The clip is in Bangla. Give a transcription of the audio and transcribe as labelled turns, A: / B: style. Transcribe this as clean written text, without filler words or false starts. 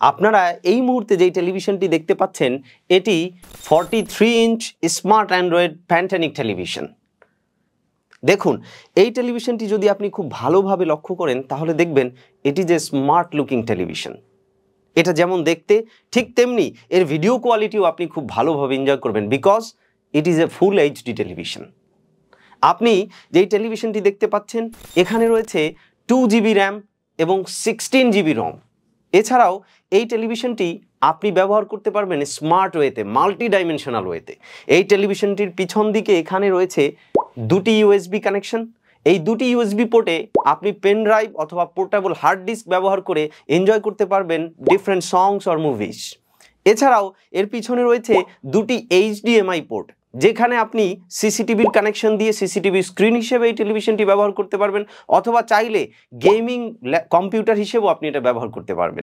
A: আপনারা এই মুহূর্তে যেই টেলিভিশনটি দেখতে পাচ্ছেন এটি 43 ইঞ্চ স্মার্ট অ্যান্ড্রয়েড প্যান্টানিক টেলিভিশন। দেখুন, এই টেলিভিশনটি যদি আপনি খুব ভালোভাবে লক্ষ্য করেন তাহলে দেখবেন এটি যে স্মার্ট লুকিং টেলিভিশন। এটা যেমন দেখতে ঠিক তেমনি এর ভিডিও কোয়ালিটিও আপনি খুব ভালোভাবে এনজয় করবেন, because it is a full HD television. আপনি যেই টেলিভিশনটি দেখতে পাচ্ছেন এখানে রয়েছে 2 GB র্যাম এবং 16 GB রম। এছাড়াও এই টেলিভিশনটি আপনি ব্যবহার করতে পারবেন স্মার্ট ওয়েতে, মাল্টি ডাইমেনশনাল ওয়েতে। এই টেলিভিশনটির পিছন দিকে এখানে রয়েছে দুটি ইউএসবি কানেকশন। এই দুটি ইউএসবি পোর্টে আপনি পেন ড্রাইভ অথবা পোর্টেবল হার্ড ডিস্ক ব্যবহার করে এনজয় করতে পারবেন ডিফারেন্ট সংস অর মুভিজ। এছাড়াও এর পিছনে রয়েছে দুটি HDMI পোর্ট, যেখানে আপনি সিসিটিভির কানেকশন দিয়ে সিসিটিভি স্ক্রিন হিসেবে এই টেলিভিশনটি ব্যবহার করতে পারবেন, অথবা চাইলে গেমিং কম্পিউটার হিসেবেও আপনি এটা ব্যবহার করতে পারবেন।